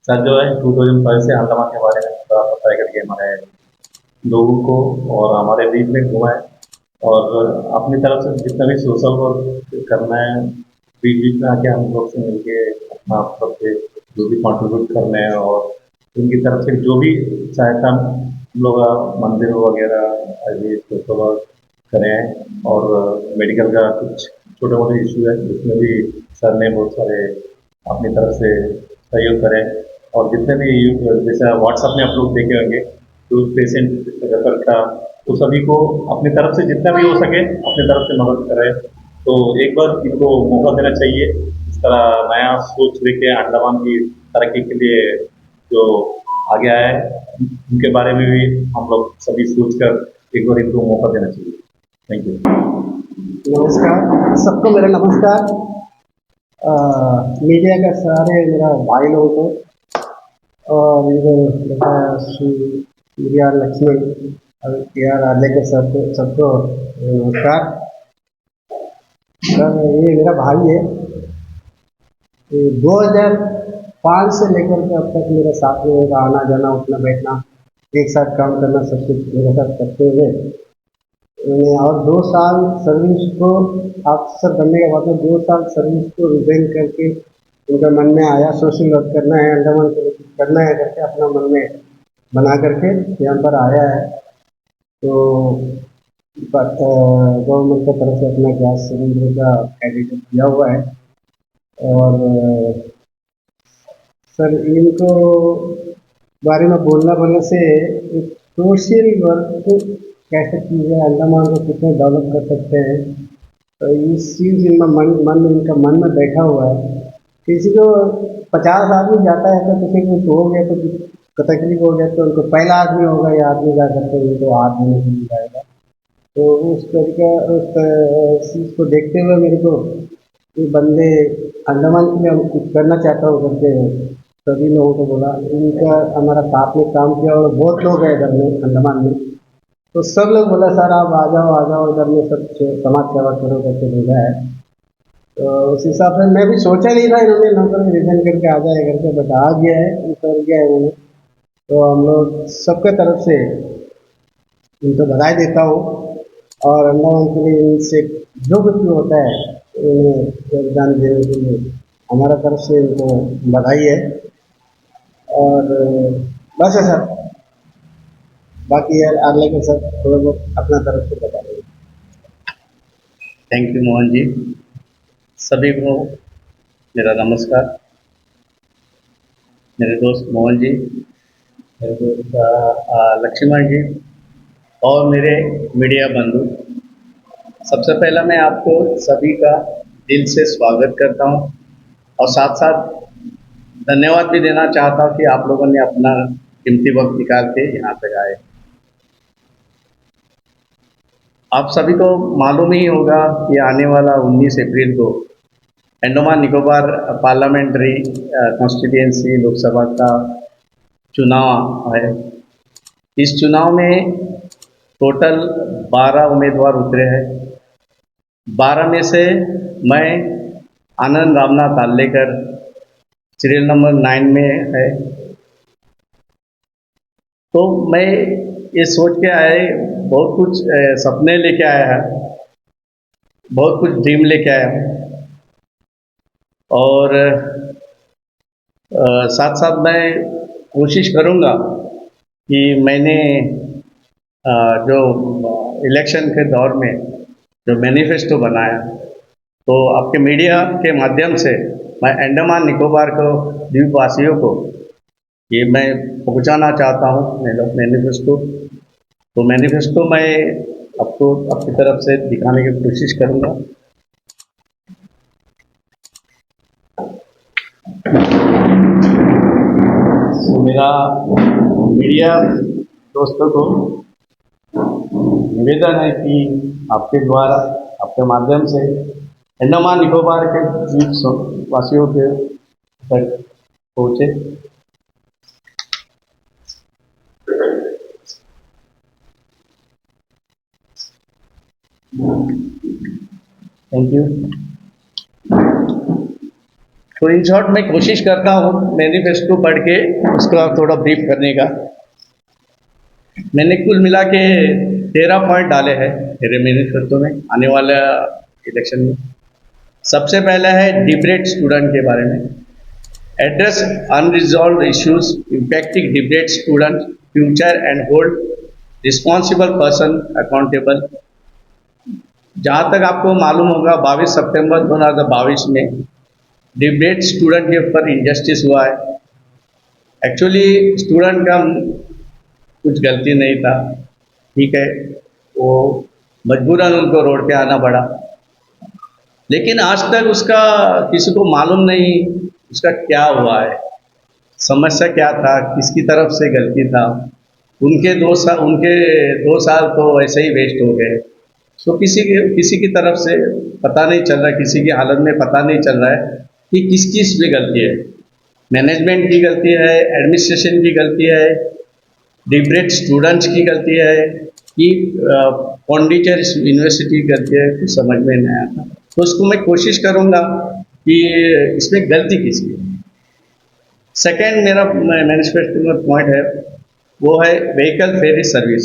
Sir जो है 2005 से अंडमान के बारे में थोड़ा पता करके हमारे लोगों को और हमारे बीच में घुमाएं और अपनी तरफ से जितना भी सोशल वर्क करना है बीच बीच में आके हम लोग से मिलके अपना तरफ से जो भी कंट्रीब्यूट करना है और उनकी तरफ से जो भी सहायता हम लोग मंदिर वगैरह अभी सोशल वर्क करें और मेडिकल का कुछ छोटे मोटे इशू है उसमें भी सर ने बहुत सारे अपनी तरफ से सहयोग करें और जितने भी जैसे व्हाट्सएप में आप लोग देखे होंगे तो पेशेंट रेफर का तो सभी को अपनी तरफ से जितना भी हो सके अपनी तरफ से मदद करें तो एक बार इनको मौका देना चाहिए इस तरह नया सोच लेके अंडमान की तरक्की के लिए जो आगे आए उनके बारे में भी हम लोग सभी सोच कर एक बार इनको मौका देना चाहिए। Thank you. नमस्कार सबको, मेरा नमस्कार। मीडिया का सारे मेरा भाई लोगों को और इधर बेटा श्री मीडिया लक्ष्मण और के आर आर्लेकर सर को सबको नमस्कार। सर ये मेरा भाई है। 2005 से लेकर के अब तक मेरे साथ में होगा, आना जाना उठना बैठना एक साथ काम करना सब कुछ मेरे साथ करते हुए और 2 साल सर्विस को ऑफिसर बनने के बाद में 2 साल सर्विस को रिजाइन करके उनका मन में आया सोशल वर्क करना है, अंडमान को करना है करके अपना मन में बना करके यहाँ पर आया है। तो गवर्नमेंट की तरफ से अपना गैस सिलेंडर का एडिट किया हुआ है और सर इनको बारे में बोलने से सोशल वर्क कैसे चीज़ें अंडमान को कितने डेवलप कर सकते हैं, तो इस चीज़ इनका इनका मन में बैठा हुआ है। किसी को 50 आदमी जाता है तो किसी को कुछ हो गया तो कुछ तकलीफ हो गया तो उनको पहला आदमी होगा या आदमी जा करते हैं उनको हाथ देने के लिए जाएगा। तो उस तरीके उस चीज़ को देखते हुए मेरे को ये बंदे अंडमान के लिए हम कुछ करना चाहता हूँ करके सभी लोगों को बोला, इनका हमारा साथ में काम किया और बहुत लोग हैं इधर में अंडमान में, तो सब लोग बोला सर आप आ जाओ इधर में सब समाज सेवा करो करके बोला है। तो उस हिसाब से मैं भी सोचा नहीं था इन्होंने नौकरी रिजाइन करके आ जाए करके, बट आ गया है, उतर गया है इन्होंने। तो हम लोग सबके तरफ से इनको बधाई देता हूँ और अंडमान के लिए इनसे जो कुछ भी होता है उन्हें योगदान देने के लिए हमारा तरफ से इनको बधाई है। और बस है सर, बाकी यार आगे के सर थोड़ा बहुत अपना तरफ से बता देंगे। Thank you Mohan ji. सभी को मेरा नमस्कार। मेरे दोस्त मोहन जी, मेरे दोस्त लक्ष्मण जी और मेरे मीडिया बंधु, सबसे पहला मैं आपको सभी का दिल से स्वागत करता हूं और साथ साथ धन्यवाद भी देना चाहता हूं कि आप लोगों ने अपना कीमती वक्त निकाल के यहाँ तक आए। आप सभी को मालूम ही होगा कि आने वाला 19 अप्रैल को अंडमान निकोबार पार्लियामेंट्री कॉन्स्टिट्यूएंसी लोकसभा का चुनाव है। इस चुनाव में टोटल 12 उम्मीदवार उतरे हैं। 12 में से मैं आनंद रामनाथ आल्लेकर सीरियल नंबर 9 में है। तो मैं ये सोच के आए, बहुत कुछ सपने लेके आया है, बहुत कुछ ड्रीम लेके आया हूँ और साथ साथ मैं कोशिश करूँगा कि मैंने जो इलेक्शन के दौर में जो मैनिफेस्टो बनाया तो आपके मीडिया के माध्यम से मैं अंडमान निकोबार को द्वीपवासियों को ये मैं पहुंचाना चाहता हूँ मैनिफेस्टो। तो मैनिफेस्टो मैं आपको आपकी तरफ से दिखाने की कोशिश करूँगा। तो मेरा मीडिया दोस्तों को निवेदन है कि आपके द्वारा, आपके माध्यम से अंडमान निकोबार के द्वीप वासियों के तक पहुँचे। Thank you. तो इन शॉर्ट मैं कोशिश करता हूँ मैनिफेस्टो पढ़ के उसका थोड़ा ब्रीफ करने का। मैंने कुल मिला के 13 पॉइंट डाले हैं मेरे मैनिफेस्टो में आने वाला इलेक्शन में। सबसे पहला है डिबेट स्टूडेंट के बारे में। Address unresolved issues impacting debate student future and hold responsible person accountable. जहाँ तक आपको मालूम होगा 22 सितंबर 2022 में डिबेट स्टूडेंट के ऊपर इनजस्टिस हुआ है। एक्चुअली स्टूडेंट का कुछ गलती नहीं था, ठीक है, वो मजबूरन उनको रोड पे आना पड़ा, लेकिन आज तक उसका किसी को मालूम नहीं उसका क्या हुआ है, समस्या क्या था, किसकी तरफ से गलती था। उनके 2 साल तो ऐसे ही वेस्ट हो गए। तो किसी की तरफ से पता नहीं चल रहा, किसी की हालत में पता नहीं चल रहा है कि किसकी इसमें गलती है। मैनेजमेंट की गलती है, एडमिनिस्ट्रेशन की गलती है, डिबेट स्टूडेंट्स की गलती है कि पौंडीचेरी यूनिवर्सिटी की गलती है, कुछ समझ में नहीं आता। तो उसको मैं कोशिश करूँगा कि इसमें गलती किसकी है। सेकेंड मेरा मैनिफेस्टो में पॉइंट है वो है vehicle ferry service,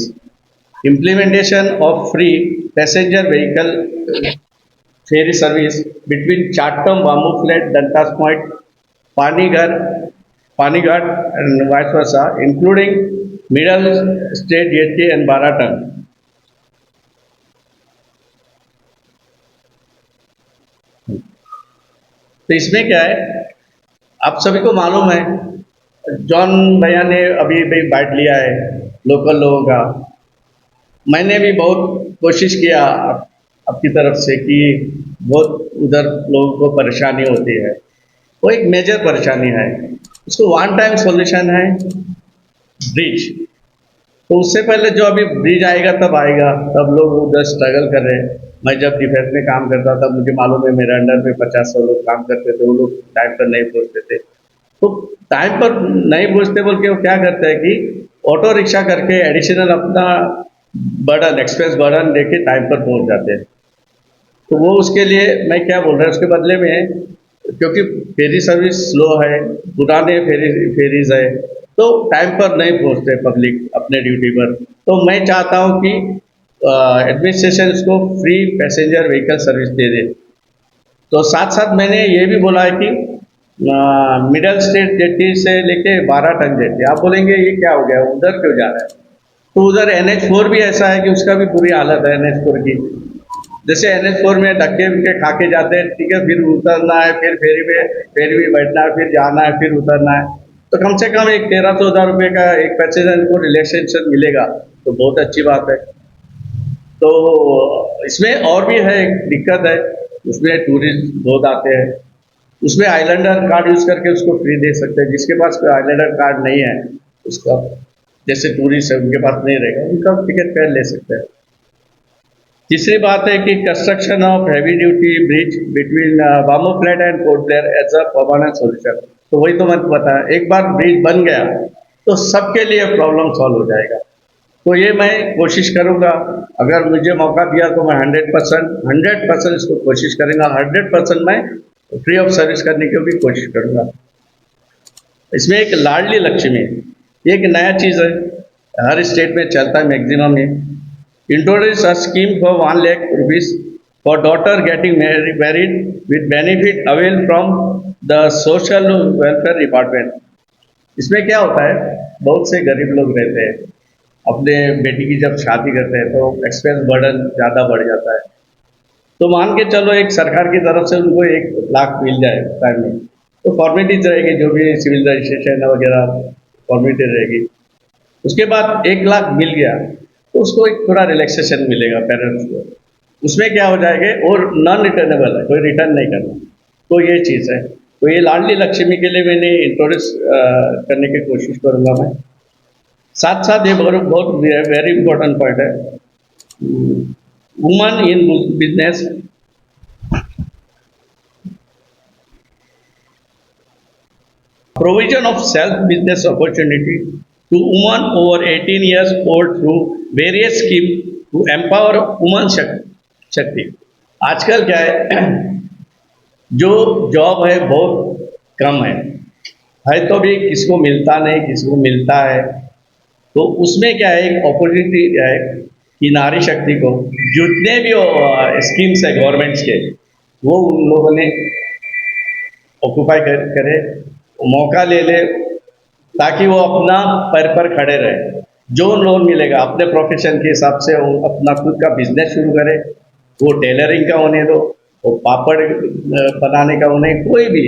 implementation of free passenger vehicle ferry service between Chatham, bamboo flat, Dundas point, Panighat and vice versa, including middle state jetty and Baratang. तो इसमें क्या है, आप सभी को मालूम है, जॉन भैया ने अभी बाइट लिया है लोकल लोगों का। मैंने भी बहुत कोशिश किया आपकी तरफ से कि बहुत उधर लोगों को परेशानी होती है, वो एक मेजर परेशानी है, उसको वन टाइम सॉल्यूशन है ब्रिज। तो उससे पहले जो अभी ब्रिज आएगा तब आएगा, तब लोग उधर स्ट्रगल कर रहे हैं। मैं जब डिफेंस में काम करता था मुझे मालूम है, मेरे अंडर में 50-100 लोग काम करते थे, वो लोग टाइम पर नहीं पहुँचते थे। तो टाइम पर नहीं पहुँचते बोल के वो क्या करते हैं कि ऑटो रिक्शा करके एडिशनल अपना बर्डन, एक्सपेंस बर्डन देके टाइम पर पहुँच जाते हैं। तो वो उसके लिए मैं क्या बोल रहा हूँ, उसके बदले में क्योंकि फेरी सर्विस स्लो है, पुराने फेरीज है, तो टाइम पर नहीं पहुँचते पब्लिक अपने ड्यूटी पर। तो मैं चाहता हूँ कि एडमिनिस्ट्रेशन इसको फ्री पैसेंजर व्हीकल सर्विस दे दे। तो साथ साथ मैंने ये भी बोला है कि मिडल स्टेट जेटी से लेके 12 टन जेटी। आप बोलेंगे ये क्या हो गया, उधर क्यों जा रहा है? तो उधर NH4 भी ऐसा है कि उसका भी बुरी हालत है NH4 की। जैसे NH4 में धक्के उनके खा के जाते हैं, ठीक है, फिर उतरना है, फिर फेरी में बैठना है, फिर जाना है, फिर उतरना है। तो कम से कम एक 1300 रुपये का एक पैसेंजर को रिलैक्सेशन मिलेगा तो बहुत अच्छी बात है। तो इसमें और भी है, एक दिक्कत है, उसमें टूरिस्ट बहुत आते हैं, उसमें आइलैंडर कार्ड यूज़ करके उसको फ्री दे सकते हैं। जिसके पास कोई आइलैंडर कार्ड नहीं है, उसका जैसे टूरिस्ट है उनके पास नहीं रहेगा, उनका टिकट फेयर ले सकते हैं। तीसरी बात है कि construction of heavy duty bridge between Bamboo Flat and Port Blair as a permanent solution. तो वही तो मैंने बताया, एक बार ब्रिज बन गया तो सबके लिए प्रॉब्लम सॉल्व हो जाएगा। तो ये मैं कोशिश करूँगा, अगर मुझे मौका दिया तो मैं 100% इसको कोशिश करूँगा, 100% मैं फ्री ऑफ सर्विस करने की भी कोशिश करूँगा। इसमें एक लाडली लक्ष्मी, एक नया चीज़ है, हर स्टेट में चलता है मैक्सिमम में। Introduce a scheme for 1 lakh rupees for daughter getting married with benefit avail from the social welfare department. इसमें क्या होता है, बहुत से गरीब लोग रहते हैं, अपने बेटी की जब शादी करते हैं तो एक्सपेंस बर्डन ज़्यादा बढ़ जाता है। तो मान के चलो एक सरकार की तरफ से उनको 1 लाख मिल जाए टाइम में, तो फॉर्मेलिटीज रहेगी, जो भी सिविल रजिस्ट्रेशन वगैरह फॉर्मेलिटी रहेगी। उसके बाद 1 लाख मिल गया तो उसको एक थोड़ा रिलैक्सेशन मिलेगा पेरेंट्स को। उसमें क्या हो जाएगा, और नॉन रिटर्नेबल है, कोई रिटर्न नहीं करना। तो ये चीज़ है। तो ये लाडली लक्ष्मी के लिए मैंने इंट्रोड्यूस करने की कोशिश करूँगा मैं। साथ साथ ये बहुत वेरी इंपॉर्टेंट पॉइंट है, woman in business. Provision of self-business opportunity to women over 18 years old through various schemes to empower women शक्ति। आजकल क्या है, जो जॉब है बहुत कम है तो भी किसको मिलता नहीं, किसको मिलता है। तो उसमें क्या है, एक अपॉर्चुनिटी है कि नारी शक्ति को जितने भी स्कीम्स है गवर्नमेंट्स के, वो उन लोगों ने ऑक्यूपाई करे, मौका ले ले, ताकि वो अपना पैर पर खड़े रहे। जो लोन मिलेगा अपने प्रोफेशन के हिसाब से वो अपना खुद का बिजनेस शुरू करे, वो टेलरिंग का होने दो, वो पापड़ बनाने का होने, कोई भी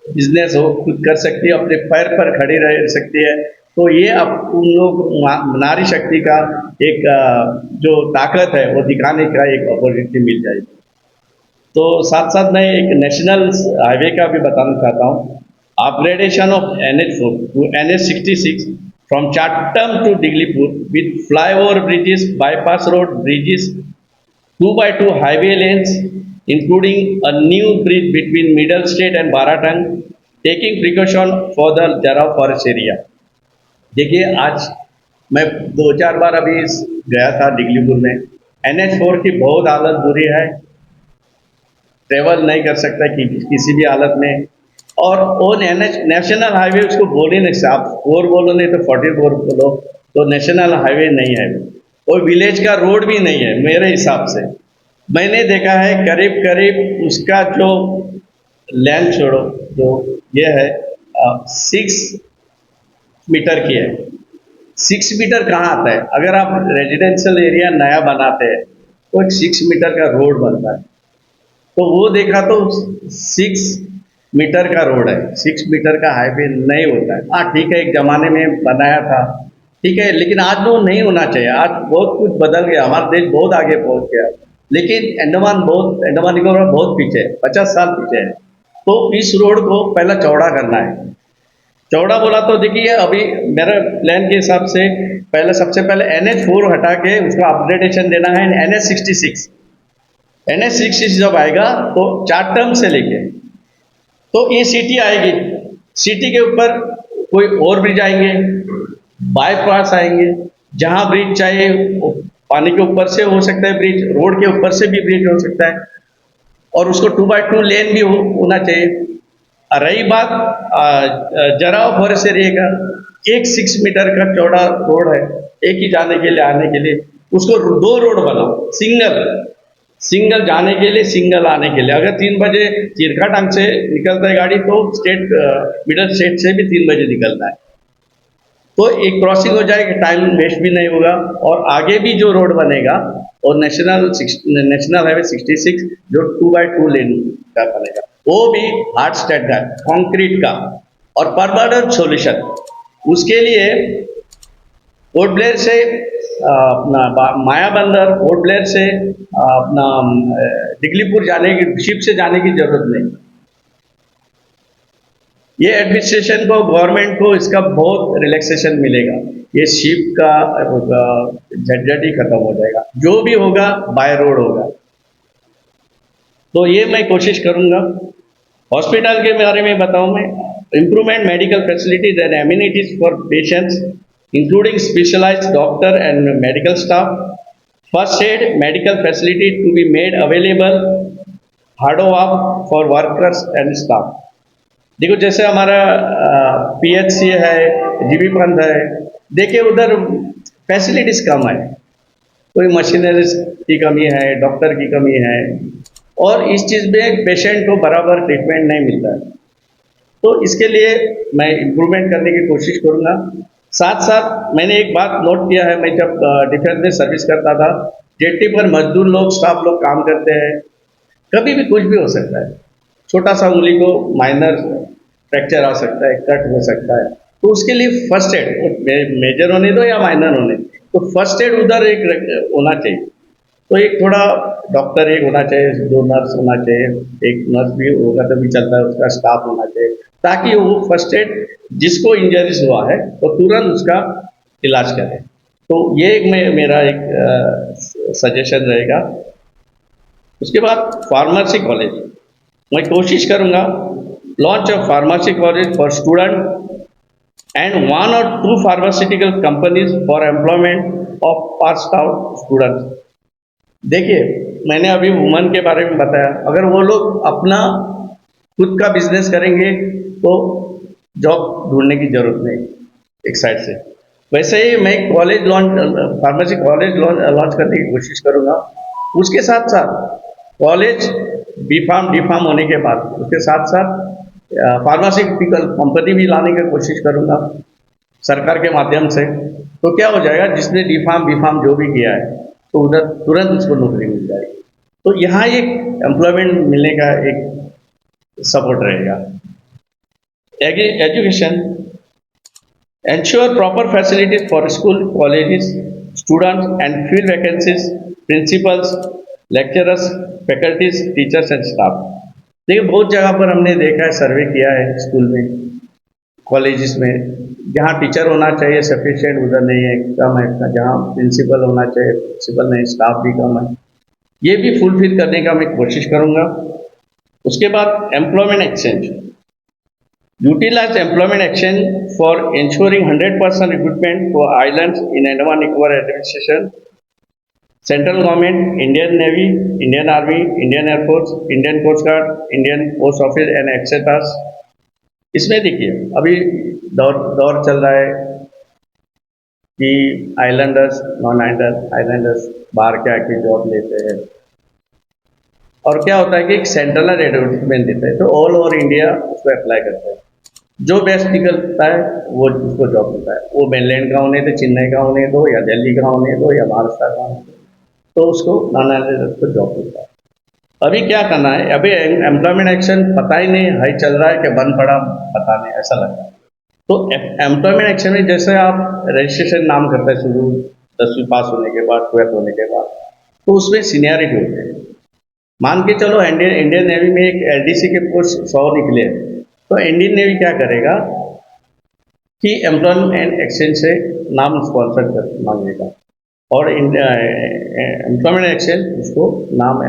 बिजनेस हो खुद कर सकती है, अपने पैर पर खड़ी रह सकती है। तो ये अब उन लोग नारी शक्ति का एक जो ताकत है वो दिखाने का एक अपॉर्चुनिटी मिल जाएगी। तो साथ साथ मैं एक नेशनल हाईवे का भी बताना चाहता हूँ। Upgradation of NH4 to NH66 from Chattam to Diglipur with flyover bridges, bypass road bridges, 2x2 highway lanes, including a new bridge between Middle State and Baratang, taking precaution for the Jarrah forest area. देखिए, आज मैं 2-4 बार अभी गया था डिगलीपुर में। NH4 की बहुत हालत बुरी है, ट्रेवल नहीं कर सकता किसी भी हालत में। और वो नेशनल हाईवे उसको बोल ही नहीं सकते, आप 4 बोलो नहीं तो 44 बोलो, तो नेशनल हाईवे नहीं है वो, विलेज का रोड भी नहीं है मेरे हिसाब से। मैंने देखा है करीब करीब उसका जो लेंथ छोड़ो, जो ये है 6 मीटर की है। 6 मीटर कहाँ आता है? अगर आप रेजिडेंशियल एरिया नया बनाते हैं तो एक 6 मीटर का रोड बनता है, तो वो देखा तो 6 मीटर का रोड है, 6 मीटर का हाईवे नहीं होता है। हाँ ठीक है, एक ज़माने में बनाया था, ठीक है, लेकिन आज वो नहीं होना चाहिए। आज बहुत कुछ बदल गया, हमारा देश बहुत आगे पहुंच गया, लेकिन अंडमान निकोबार बहुत पीछे है, 50 साल पीछे है। तो इस रोड को पहला चौड़ा करना है। चौड़ा बोला तो देखिए, अभी मेरे प्लान के हिसाब से पहले सबसे पहले NH4 हटा के उसका अपग्रेडेशन देना है NH66। NH66 जब आएगा तो चाटम से लेके तो ये सिटी आएगी, सिटी के ऊपर कोई और ब्रिज आएंगे, बाईपास आएंगे, जहां ब्रिज चाहिए पानी के ऊपर से हो सकता है ब्रिज, रोड के ऊपर से भी ब्रिज हो सकता है, और उसको 2x2 लेन भी होना चाहिए। रही बात जराव फॉरेस्ट एरिया का, एक 6 मीटर का चौड़ा रोड है, एक ही जाने के लिए आने के लिए, उसको 2 रोड बनाओ, सिंगल जाने के लिए, सिंगल आने के लिए। अगर 3 बजे चीरखाटांग से निकलता है गाड़ी तो मिडल स्टेट से भी 3 बजे निकलता है, तो एक क्रॉसिंग हो जाएगी, टाइम वेस्ट भी नहीं होगा। और आगे भी जो रोड बनेगा और नेशनल हाईवे 66 जो 2x2 लेन का बनेगा, वो भी हार्ड स्टेट का, कंक्रीट का और परमानेंट सॉल्यूशन। उसके लिए पोर्ट ब्लेयर से अपना मायाबंदर, पोर्ट ब्लेयर से अपना डिगलीपुर जाने की, शिप से जाने की जरूरत नहीं। ये एडमिनिस्ट्रेशन को, गवर्नमेंट को इसका बहुत रिलैक्सेशन मिलेगा, ये शिप का झंझट ही खत्म हो जाएगा, जो भी होगा बाय रोड होगा। तो ये मैं कोशिश करूंगा। हॉस्पिटल के बारे में बताऊं मैं, improvement medical facilities and amenities for patients including specialised doctor and medical staff, first aid medical facility to be made available हार्डोवाप फॉर वर्कर्स एंड स्टाफ। देखो जैसे हमारा PHC है, जीबी पंथ है, देखिए उधर फैसिलिटीज कम है, कोई मशीनरीज की कमी है, डॉक्टर की कमी है, और इस चीज़ में पेशेंट को बराबर ट्रीटमेंट नहीं मिलता है। तो इसके लिए मैं इम्प्रूवमेंट करने की कोशिश करूँगा। साथ साथ मैंने एक बात नोट किया है, मैं जब डिफेंस में सर्विस करता था, जेटी पर मजदूर लोग, स्टाफ लोग काम करते हैं, कभी भी कुछ भी हो सकता है, छोटा सा उंगली को माइनर फ्रैक्चर आ सकता है, कट हो सकता है, तो उसके लिए फर्स्ट एड, मेजर होने दो या माइनर होने, तो फर्स्ट एड उधर एक होना चाहिए। तो एक थोड़ा डॉक्टर एक होना चाहिए, 2 नर्स होना चाहिए, एक नर्स भी होगा तभी चलता है, उसका स्टाफ होना चाहिए, ताकि वो फर्स्ट एड जिसको इंजरीज हुआ है तो तुरंत उसका इलाज करे। तो ये एक मेरा एक सजेशन रहेगा। उसके बाद फार्मेसी कॉलेज, मैं कोशिश करूँगा launch of pharmacy college for student and 1 or 2 pharmaceutical companies for employment of passed out students. देखिए मैंने अभी वुमन के बारे में बताया, अगर वो लोग अपना खुद का बिजनेस करेंगे तो जॉब ढूंढने की जरूरत नहीं एक साइड से। वैसे ही मैं college launch pharmacy college launch करने की कोशिश करूँगा। उसके साथ साथ college B pharm D pharm होने के बाद उसके साथ साथ फार्मास्यूटिकल कंपनी भी लाने की कोशिश करूँगा सरकार के माध्यम से। तो क्या हो जाएगा, जिसने डी फार्म बी फार्म जो भी किया है तो उधर तुरंत उसको नौकरी मिल जाएगी। तो यहाँ एक एम्प्लॉयमेंट मिलने का एक सपोर्ट रहेगा। Education ensure proper facilities for school, colleges, students and fill vacancies, principals, lecturers, faculties, teachers and staff। देखिए बहुत जगह पर हमने देखा है, सर्वे किया है स्कूल में, कॉलेजेस में, जहाँ टीचर होना चाहिए सफिशिएंट उधर नहीं है, कम है। जहाँ प्रिंसिपल होना चाहिए प्रिंसिपल नहीं, स्टाफ भी कम है। ये भी फुलफिल करने का मैं कोशिश करूँगा। उसके बाद employment exchange, utilize employment exchange for ensuring 100% recruitment for islands in Andaman Nicobar administration, central government, Indian Navy, Indian Army, Indian Air Force, Indian Coast Guard, Indian Post Office and etc। इसमें देखिए अभी दौर चल रहा है कि Islanders non Islanders बाहर के आके जॉब लेते हैं, और क्या होता है कि एक सेंट्रलाइज एडवर्टीजमेंट देते हैं तो ऑल ओवर इंडिया उसको अप्लाई करते हैं। जो बेस्ट निकलता है वो उसको जॉब मिलता है, वो मेनलैंड का होने दो, चेन्नई का होने दो, या दिल्ली का होने दो, या महाराष्ट्र का होने दो, तो उसको नाना को जॉब मिलता है। अभी क्या करना है, अभी एम्प्लॉयमेंट एक्शन पता ही नहीं हाई चल रहा है कि बंद पड़ा, पता नहीं, ऐसा लगता है। तो एम्प्लॉयमेंट एक्शन में जैसे आप रजिस्ट्रेशन नाम करते हैं शुरू 10वीं पास होने के बाद, 12th होने के बाद, तो उसमें सीनियरिटी होती है। मान के चलो इंडियन नेवी में एक LDC के पोस्ट 100 निकले, तो इंडियन नेवी क्या करेगा कि एम्प्लॉयमेंट एक्सचेंज से नाम स्पॉन्सर कर मांगेगा, और एम्प्लॉयमेंट एक्सचेंज उसको नाम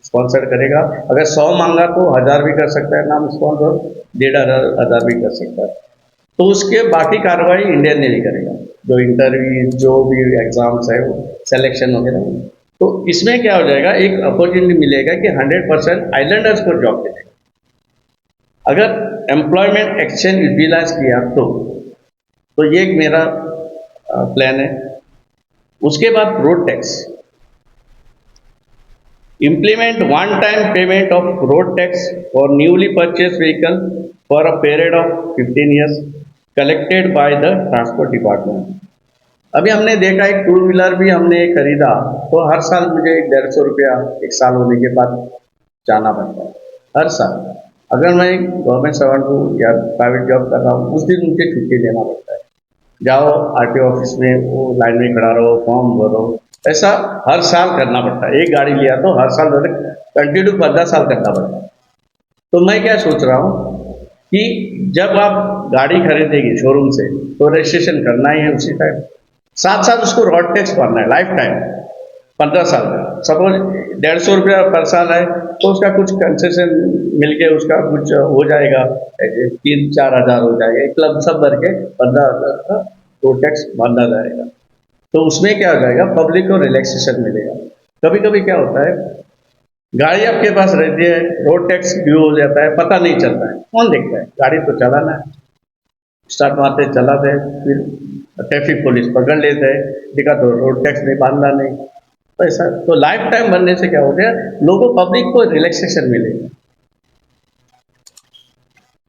स्पॉन्सर करेगा। अगर 100 मांगा तो 1000 भी कर सकता है नाम स्पॉन्सर, 1500 भी कर सकता है। तो उसके बाकी कार्रवाई इंडियन नेवी करेगा, जो इंटरव्यू जो भी एग्जाम्स है वो सिलेक्शन वगैरह। तो इसमें क्या हो जाएगा, एक अपॉर्चुनिटी मिलेगा कि 100% आइलैंडर्स को जॉब मिलेगा अगर एम्प्लॉयमेंट एक्सचेंज यूटिलाइज किया तो ये एक मेरा प्लान है। उसके बाद road tax, implement one time payment of road tax for newly purchased vehicle for a period of 15 years collected by the transport department। अभी हमने देखा एक 2 व्हीलर भी हमने खरीदा तो हर साल मुझे 150 रुपया एक साल होने के बाद जाना पड़ता है हर साल। अगर मैं गवर्नमेंट सर्वेंट हूँ या प्राइवेट जॉब कर रहा हूँ, उस दिन मुझे छुट्टी लेना पड़ता है, जाओ RTO ऑफिस में वो लाइन में खड़ा रहो, फॉर्म भरो, ऐसा हर साल करना पड़ता है। एक गाड़ी लिया तो हर साल कंटिन्यू 15 साल करना पड़ता है। तो मैं क्या सोच रहा हूँ कि जब आप गाड़ी खरीदेंगे शोरूम से तो रजिस्ट्रेशन करना ही है उसी टाइम, साथ साथ उसको रोड टैक्स भरना है लाइफ टाइम 15 साल का। सपोज 150 रुपया पर साल है तो उसका कुछ कंसेशन मिलके उसका कुछ हो जाएगा, 3-4 हज़ार हो जाएगा, एक क्लब सब भर के 15,000 का रोड टैक्स भरना जाएगा। तो उसमें क्या हो जाएगा, पब्लिक को रिलैक्सेशन मिलेगा। कभी कभी क्या होता है, गाड़ी आपके पास रहती है, रोड टैक्स ड्यू हो जाता है, पता नहीं चलता है, कौन देखता है, गाड़ी तो चलाना है, स्टार्ट मारते चलाते, फिर ट्रैफिक पुलिस पकड़ लेते हैं, दिखा तो रोड टैक्स नहीं बांधना नहीं, तो ऐसा। तो लाइफ टाइम बनने से क्या हो गया, लोगों पब्लिक को रिलैक्सेशन मिलेगा।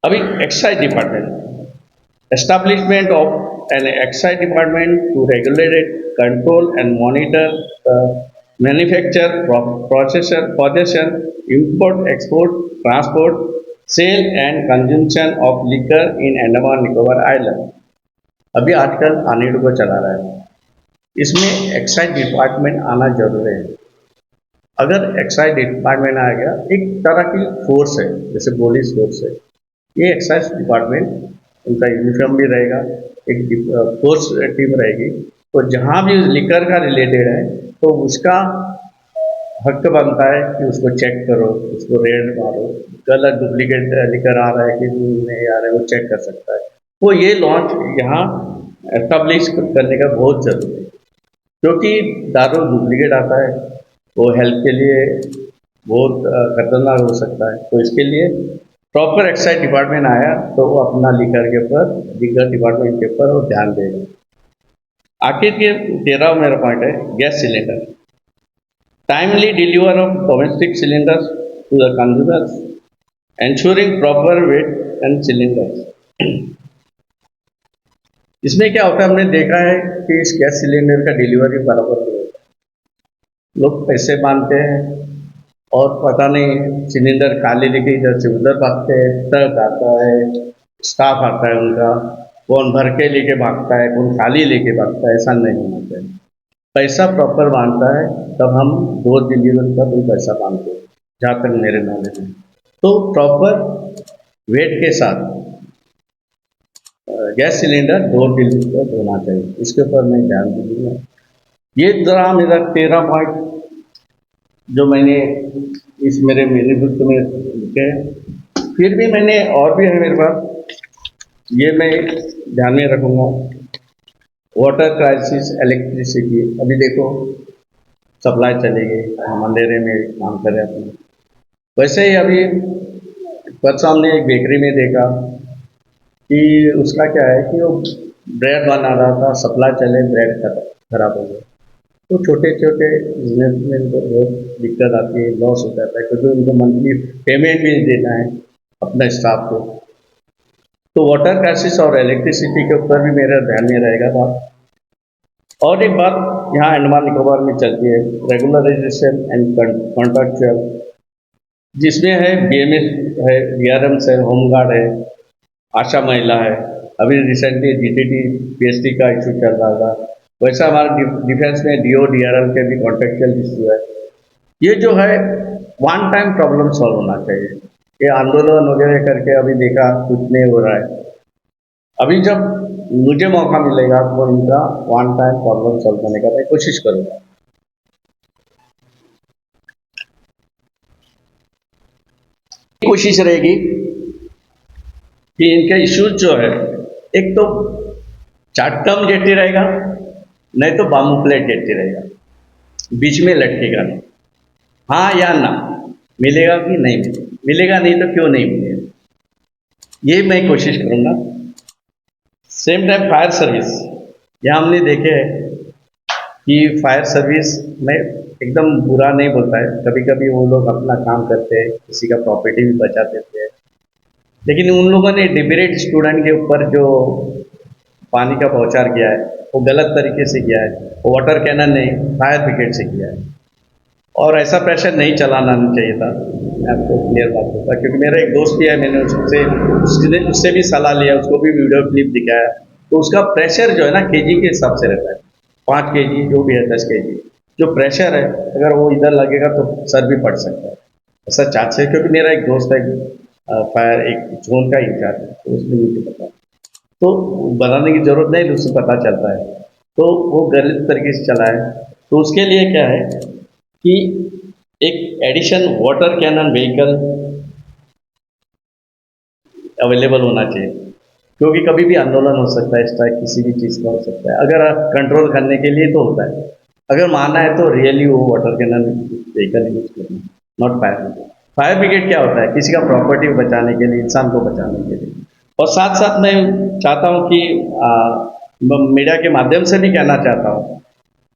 अभी excise department, establishment of an excise department to regulate, control and monitor the manufacture, possession, import, export, transport, sale and consumption of liquor in Andaman Nicobar Island। अभी आजकल आनेडू को चला रहा है, इसमें एक्साइज डिपार्टमेंट आना जरूरी है। अगर एक्साइज डिपार्टमेंट आ गया, एक तरह की फोर्स है जैसे पुलिस फोर्स है, ये एक्साइज डिपार्टमेंट उनका यूनिफॉर्म भी रहेगा, एक फोर्स टीम रहेगी। तो जहाँ भी लिकर का रिलेटेड है तो उसका हक बनता है कि उसको चेक करो, उसको रेड मारो, गलत डुप्लीकेट लिकर आ रहा है कि नहीं आ रहा है वो चेक कर सकता है। तो ये लॉन्च यहाँ एस्टैब्लिश करने का बहुत ज़रूरी है, क्योंकि दारू डुप्लीकेट आता है, वो हेल्थ के लिए बहुत खतरनाक हो सकता है। तो इसके लिए प्रॉपर एक्साइज डिपार्टमेंट आया तो वो अपना लीकर डिपार्टमेंट के ऊपर वो ध्यान देगा। आखिर के 13 मेरा पॉइंट है gas cylinder. Timely deliver of domestic cylinders to the consumers, ensuring proper weight and cylinders। इसमें क्या होता है, हमने देखा है कि इस गैस सिलेंडर का डिलीवरी बराबर नहीं होता। लोग पैसे मानते हैं और पता नहीं सिलेंडर खाली लेके इधर से उधर भागते हैं, ट्रक आता है, स्टाफ आता है उनका, कौन भर के लेके भागता है, कौन खाली लेके भागता है। ऐसा नहीं होना चाहिए। पैसा प्रॉपर मांगता है तब हम डोर डिलीवरी का भी पैसा मांगते हैं, जहाँ तक मेरे नॉलेज में। तो प्रॉपर वेट के साथ गैस सिलेंडर डोर डिलीवर होना चाहिए, इसके ऊपर मैं ध्यान दूंगा। ये जरा मेरा 13 पॉइंट जो मैंने इस मेरे बुक में लिखे। फिर भी मैंने और भी है मेरे पास, ये मैं ध्यान में रखूँगा। वाटर क्राइसिस, इलेक्ट्रिसिटी, अभी देखो सप्लाई चली गई, हम अंधेरे में काम कर रहे हैं। वैसे ही अभी परसों हमने एक बेकरी में देखा कि उसका क्या है कि वो ब्रेड बना रहा था, सप्लाई चले, ब्रेड खराब हो गया। तो छोटे छोटे बिजनेसमैन को बहुत दिक्कत आती है, लॉस हो जाता है, क्योंकि उनको मंथली पेमेंट भी देना है अपने स्टाफ को। तो वाटर क्राइसिस और इलेक्ट्रिसिटी के ऊपर भी मेरा ध्यान में रहेगा बात। और एक बात यहाँ अंडमान निकोबार में चलती है, रेगुलराइजेशन एंड कॉन्ट्रैक्चुअल, जिसमें है BMS है, DRMs है, होमगार्ड है, आशा महिला है। अभी रिसेंटली GTT PST का इशू चल रहा था। वैसा हमारा डिफेंस में DO DRL के भी कॉन्ट्रेक्चुअल इशू है। ये जो है वन टाइम प्रॉब्लम सॉल्व होना चाहिए। ये आंदोलन वगैरह करके अभी देखा कुछ नहीं हो रहा है। अभी जब मुझे मौका मिलेगा तो इनका वन टाइम प्रॉब्लम सॉल्व करने का मैं कोशिश करूँगा। कोशिश रहेगी कि इनके इश्यूज जो है, एक तो चाटकम जेटी रहेगा, नहीं तो बाम्बू प्लेट जेटी रहेगा, बीच में लटकेगा नहीं। हाँ या ना, मिलेगा कि नहीं मिलेगा, मिलेगा नहीं तो क्यों नहीं मिलेगा, ये मैं कोशिश करूँगा। सेम टाइम फायर सर्विस, यहाँ हमने देखे है कि फायर सर्विस में एकदम बुरा नहीं बोलता है, कभी कभी वो लोग अपना काम करते हैं, किसी का प्रॉपर्टी भी बचा देते हैं। लेकिन उन लोगों ने डिबेरेट स्टूडेंट के ऊपर जो पानी का बौछार किया है वो गलत तरीके से किया है। वो वाटर कैनन नहीं, फायर ब्रिगेड से किया है, और ऐसा प्रेशर नहीं चलाना चाहिए था। मैं आपको क्लियर बात होता, क्योंकि मेरा एक दोस्त भी है, मैंने उससे भी सलाह लिया, उसको भी वीडियो क्लिप दिखाया। तो उसका प्रेशर जो है ना केजी के हिसाब से रहता है, 5 kg जो भी है, 10 kg जो प्रेशर है, अगर वो इधर लगेगा तो सर भी पड़ सकता है, ऐसा चांस है। क्योंकि मेरा एक दोस्त है फायर एक जोन का इंचार्ज है, तो उसने मुझे पता, तो बनाने की जरूरत नहीं, उससे पता चलता है। तो वो गलत तरीके से चला है, तो उसके लिए क्या है कि एक addition water cannon vehicle available होना चाहिए, क्योंकि कभी भी आंदोलन हो सकता है, स्ट्राइक किसी भी चीज़ का हो सकता है। अगर कंट्रोल करने के लिए तो होता है, अगर मानना है तो रियली वो वाटर कैनन व्हीकल यूज करना, not fire brigade. Fire brigade क्या होता है, किसी का प्रॉपर्टी बचाने के लिए, इंसान को बचाने के लिए। और साथ साथ मैं चाहता हूँ कि मीडिया के माध्यम से भी कहना चाहता हूँ,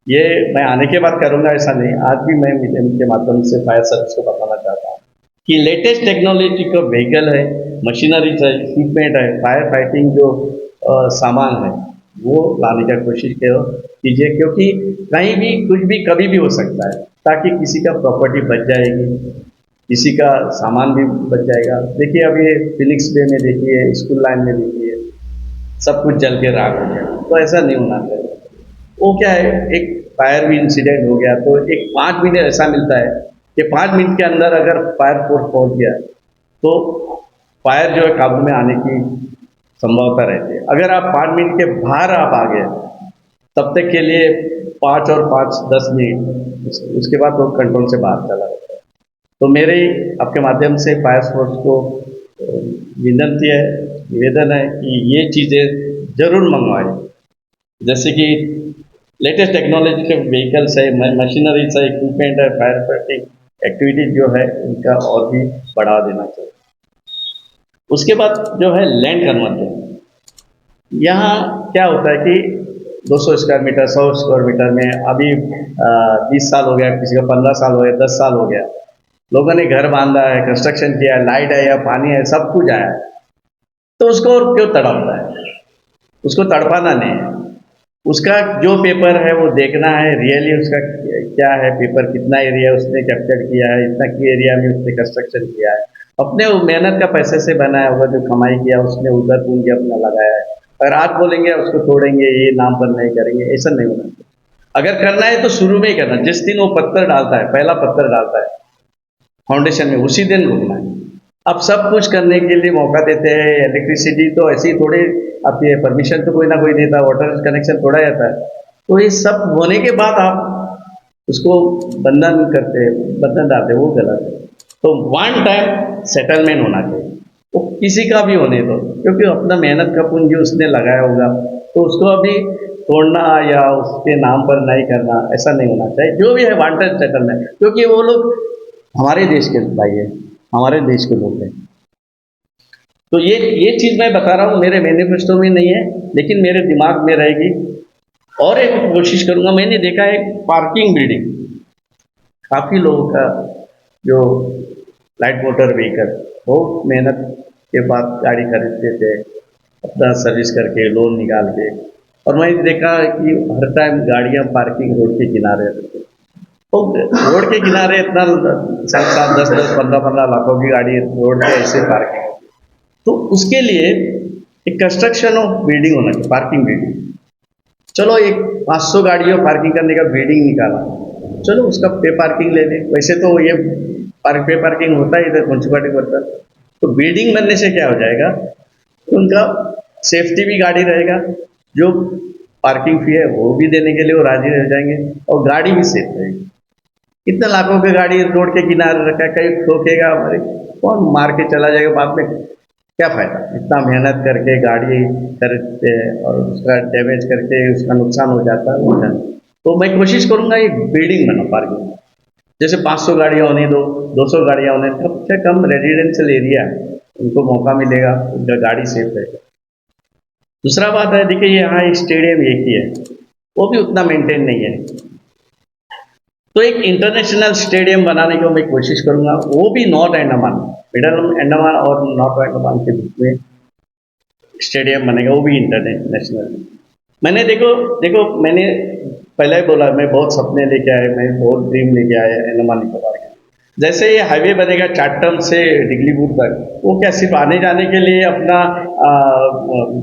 ये मैं आने के बाद करूँगा ऐसा नहीं, आज भी मैं मीडिया के माध्यम से फायर सर्विस को बताना चाहता हूँ कि लेटेस्ट टेक्नोलॉजी का व्हीकल है, मशीनरीज है, इक्विपमेंट है, फायर फाइटिंग जो सामान है वो लाने का कोशिश कीजिए, क्योंकि कहीं भी कुछ भी कभी भी हो सकता है, ताकि किसी का प्रॉपर्टी बच जाएगी, किसी का सामान भी बच जाएगा। देखिए अभी फिनिक्स डे में देखिए, स्कूल लाइन में देखिए, सब कुछ जल के राख हो गया। तो ऐसा नहीं होना चाहिए। वो क्या है, एक फायर भी इंसिडेंट हो गया तो एक 5 मिनट ऐसा मिलता है कि 5 मिनट के अंदर अगर फायर फोर्स पहुंच गया तो फायर जो है काबू में आने की संभावना रहती है। अगर आप 5 मिनट के बाहर आप आ गए तब तक के लिए 5 और 5 10 मिनट, उसके बाद वो कंट्रोल से बाहर चला जाता है। तो मेरे आपके माध्यम से फायर फोर्स को विनती है, निवेदन है कि ये चीज़ें जरूर मंगवाएं, जैसे कि लेटेस्ट टेक्नोलॉजी के व्हीकल्स है, मशीनरीज है, इक्विपमेंट है, फायर फाइटिंग एक्टिविटीज जो है इनका और भी बढ़ा देना चाहिए। उसके बाद जो है लैंड कन्वर्जन, यहाँ क्या होता है कि 200 स्क्वायर मीटर 100 स्क्वायर मीटर में अभी 20 साल हो गया, किसी का 15 साल हो गया, 10 साल हो गया, लोगों ने घर बांधा है, कंस्ट्रक्शन किया है, लाइट है या पानी है, सब कुछ आया है, तो उसको और क्यों तड़पना है? उसको तड़पाना नहीं है। उसका जो पेपर है वो देखना है रियली उसका क्या है, पेपर कितना एरिया उसने कैप्चर किया है, इतना की एरिया में उसने कंस्ट्रक्शन किया है, अपने मेहनत का पैसे से बनाया होगा, जो कमाई किया उसने उधर पूंजी अपना लगाया है। अगर आज बोलेंगे उसको तोड़ेंगे, ये नाम पर नहीं करेंगे, ऐसा नहीं होना चाहिए। अगर करना है तो शुरू में ही करना, जिस दिन वो पत्थर डालता है, पहला पत्थर डालता है फाउंडेशन में, उसी दिन रुकना है। अब सब कुछ करने के लिए मौका देते हैं, इलेक्ट्रिसिटी तो ऐसी थोड़ी आती है, परमिशन तो कोई ना कोई देता है, वाटर कनेक्शन थोड़ा जाता है, तो ये सब होने के बाद आप उसको बंधन करते हैं, बंधन डालते हैं, वो गलत है। तो वन टाइम सेटलमेंट होना चाहिए, वो किसी का भी होने दो, क्योंकि अपना मेहनत का पूंजी उसने लगाया होगा, तो उसको अभी तोड़ना या उसके नाम पर नहीं करना ऐसा नहीं होना चाहिए। जो भी है वन टाइम सेटलमेंट, क्योंकि वो लोग हमारे देश के भाई है, हमारे देश के लोग हैं। तो ये चीज़ मैं बता रहा हूँ, मेरे मैनिफेस्टो में नहीं है, लेकिन मेरे दिमाग में रहेगी। और एक कोशिश करूँगा, मैंने देखा है पार्किंग बिल्डिंग, काफ़ी लोगों का जो लाइट मोटर व्हीकल बहुत मेहनत के बाद गाड़ी खरीदते थे, अपना सर्विस करके लोन निकाल के, और मैंने देखा कि हर टाइम गाड़ियाँ पार्किंग रोड के किनारे रहती, तो रोड के किनारे इतना 7-7, 10-10, 15-15 लाखों की गाड़ी रोड पे ऐसे पार्किंग होती है। तो उसके लिए एक कंस्ट्रक्शन ऑफ बिल्डिंग होना चाहिए, पार्किंग बिल्डिंग। चलो एक 500 गाड़ियों पार्किंग करने का बिल्डिंग निकाला, चलो उसका पे पार्किंग ले लें। वैसे तो ये पे पार्किंग होता है इधर म्यूनसिपालिटी करता है, तो बिल्डिंग बनने से क्या हो जाएगा, उनका सेफ्टी भी गाड़ी रहेगा, जो पार्किंग फी है वो भी देने के लिए वो राजी रह जाएंगे, और गाड़ी भी सेफ रहेगी। कितने लाखों की गाड़ी रोड के किनारे रखा है, कहीं ठोकेगा हमारे, कौन मार के चला जाएगा बाद में, क्या फ़ायदा? इतना मेहनत करके गाड़ी खरीदते हैं और उसका डैमेज करके उसका नुकसान हो जाता है, वो जाने। तो मैं कोशिश करूँगा एक बिल्डिंग बना पार्किंग, जैसे 500 गाड़ियाँ होने दो, 200 गाड़ियाँ होने, कम से कम रेजिडेंशियल एरिया उनको मौका मिलेगा, उनका गाड़ी सेफ रहेगा। दूसरा बात है, देखिए यहाँ स्टेडियम एक ही है, वो भी उतना मेंटेन नहीं है, तो एक इंटरनेशनल स्टेडियम बनाने की मैं कोशिश करूँगा, वो भी नॉर्थ अंडमान, मिडल अंडमान और नॉर्थ अंडमान के बीच में स्टेडियम बनेगा, वो भी इंटरनेशनल। मैंने देखो मैंने पहले ही बोला, मैं बहुत सपने लेके आए, मैं बहुत ड्रीम लेके आया अंडमान निकोबार के। जैसे ये हाईवे बनेगा चाटम से डिगलीपुर तक, वो क्या सिर्फ आने जाने के लिए, अपना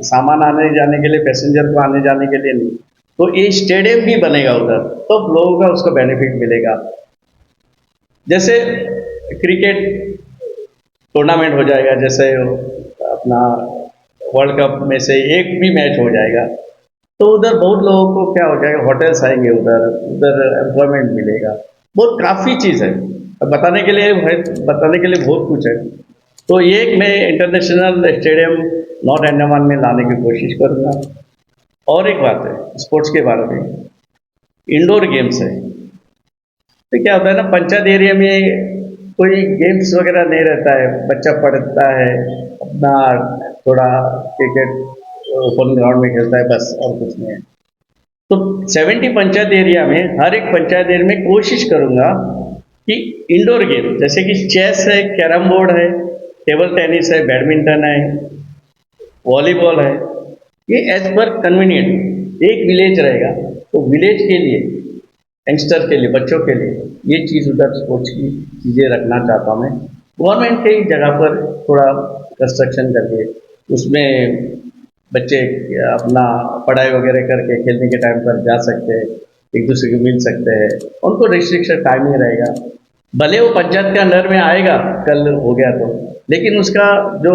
सामान आने जाने के लिए, पैसेंजर को आने जाने के लिए नहीं, तो ये स्टेडियम भी बनेगा उधर, तो लोगों का उसका बेनिफिट मिलेगा। जैसे क्रिकेट टूर्नामेंट हो जाएगा, जैसे अपना वर्ल्ड कप में से एक भी मैच हो जाएगा, तो उधर बहुत लोगों को क्या हो जाएगा, होटल्स आएंगे, उधर एम्प्लॉयमेंट मिलेगा, बहुत काफ़ी चीज़ है बताने के लिए बहुत कुछ है। तो ये एक मैं इंटरनेशनल स्टेडियम नॉर्थ अंडमान में लाने की कोशिश करूँगा। और एक बात है स्पोर्ट्स के बारे में, इंडोर गेम्स है, तो क्या होता है ना, पंचायत एरिया में कोई गेम्स वगैरह नहीं रहता है, बच्चा पढ़ता है अपना, थोड़ा क्रिकेट ओपन ग्राउंड में खेलता है, बस और कुछ नहीं है। तो 70 पंचायत एरिया में, हर एक पंचायत एरिया में कोशिश करूँगा कि इंडोर गेम, जैसे कि चेस है, कैरम बोर्ड है, टेबल टेनिस है, बैडमिंटन है, वॉलीबॉल है, ये एज पर कन्वीनियंट एक विलेज रहेगा, तो विलेज के लिए, यंगस्टर के लिए, बच्चों के लिए ये चीज़ उधर स्पोर्ट्स की चीज़ें रखना चाहता हूँ मैं। गवर्नमेंट के जगह पर थोड़ा कंस्ट्रक्शन करके उसमें बच्चे अपना पढ़ाई वगैरह करके खेलने के टाइम पर जा सकते हैं, एक दूसरे को मिल सकते हैं, उनको रिस्ट्रिक्शन टाइम ही रहेगा। भले वो पंचायत के अंडर में आएगा कल हो गया तो, लेकिन उसका जो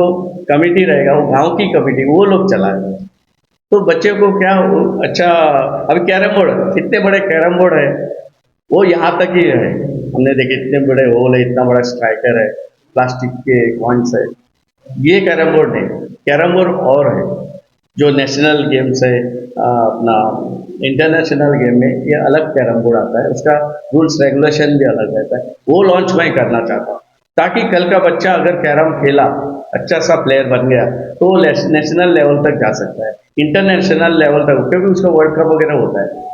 कमेटी रहेगा वो गांव की कमेटी, वो लोग चलाएंगे, तो बच्चे को क्या अच्छा। अभी कैरम बोर्ड, इतने बड़े कैरम बोर्ड है, वो यहाँ तक ही है, हमने देखे इतने बड़े होल है, इतना बड़ा स्ट्राइकर है, प्लास्टिक के कॉइन्स है, ये कैरम बोर्ड नहीं, कैरम बोर्ड और है जो नेशनल गेम्स है, अपना इंटरनेशनल गेम में ये अलग कैरम बोर्ड आता है, उसका रूल्स रेगुलेशन भी अलग रहता है, वो लॉन्च मैं करना चाहता हूँ। ताकि कल का बच्चा अगर कैरम खेला, अच्छा सा प्लेयर बन गया, तो वो नेशनल लेवल तक जा सकता है, इंटरनेशनल लेवल तक, क्योंकि उसका वर्ल्ड कप वगैरह होता है।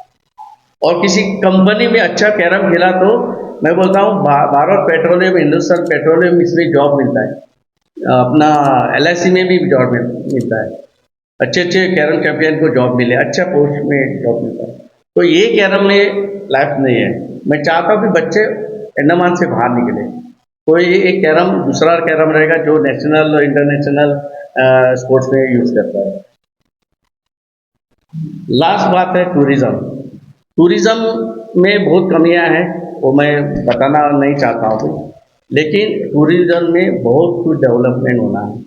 और किसी कंपनी में अच्छा कैरम खेला तो मैं बोलता हूँ भारत पेट्रोलियम, हिंदुस्तान पेट्रोलियम इसमें जॉब मिलता है, अपना LIC में भी जॉब मिलता है, अच्छे अच्छे कैरम चैंपियन को जॉब मिले, अच्छा पोस्ट में जॉब मिलता है। तो ये कैरम में लाइफ नहीं है। मैं चाहता हूँ कि बच्चे अंडमान से बाहर निकले, कोई एक कैरम दूसरा कैरम रहेगा जो नेशनल और इंटरनेशनल स्पोर्ट्स में यूज करता है। लास्ट बात है टूरिज्म। टूरिज्म में बहुत कमियां हैं, वो मैं बताना नहीं चाहता हूँ, लेकिन टूरिज्म में बहुत कुछ डेवलपमेंट होना है,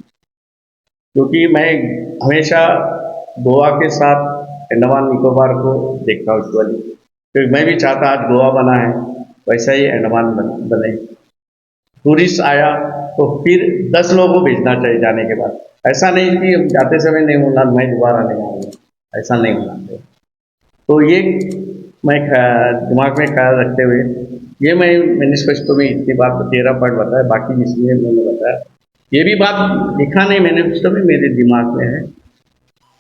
क्योंकि मैं हमेशा गोवा के साथ अंडमान निकोबार को देखता हूँ इक्वली, क्योंकि मैं भी चाहता आज गोवा बना है वैसा ही अंडमान बने। टूरिस्ट आया तो फिर 10 लोगों को भेजना चाहिए जाने के बाद, ऐसा नहीं कि जाते समय नहीं बोलना मैं दोबारा नहीं आऊँगा, ऐसा नहीं होना चाहिए। तो ये मैं दिमाग में ख्याल रखते हुए ये मैं मैनिफेस्टो में इतनी बात 13 पॉइंट बताया, बाकी इसलिए मैंने बताया, ये भी बात लिखा नहीं मैनिफेस्टो में, मेरे दिमाग में है।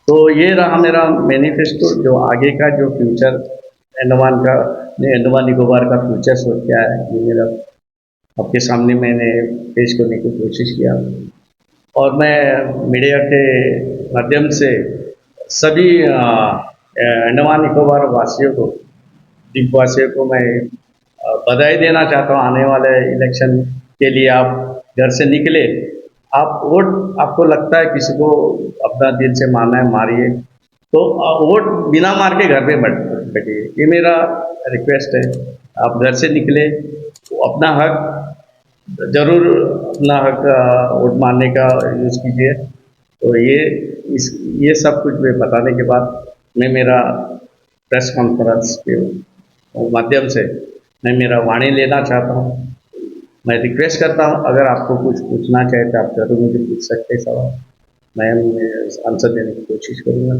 तो ये रहा मेरा मैनिफेस्टो, जो आगे का जो फ्यूचर अंडमान का, अंडमान निकोबार का फ्यूचर सोच क्या है, ये मेरा आपके सामने मैंने पेश करने की कोशिश किया। और मैं मीडिया के माध्यम से सभी अंडमान निकोबार वासियों को, द्वीपवासियों को मैं बधाई देना चाहता हूँ। आने वाले इलेक्शन के लिए आप घर से निकले, आप वोट, आपको लगता है किसी को अपना दिल से मारना है मारिए, तो वोट बिना मार के घर पे बैठिए, ये मेरा रिक्वेस्ट है। आप घर से निकले तो अपना हक जरूर, अपना हक वोट मारने का यूज़ कीजिए। तो ये सब कुछ मैं बताने के बाद मैं मेरा प्रेस कॉन्फ्रेंस के माध्यम से मैं मेरा वाणी लेना चाहता हूँ। मैं रिक्वेस्ट करता हूँ, अगर आपको कुछ पूछना चाहे तो आप जरूर मुझे पूछ सकते हैं सवाल, मैं आंसर देने की कोशिश करूँगा।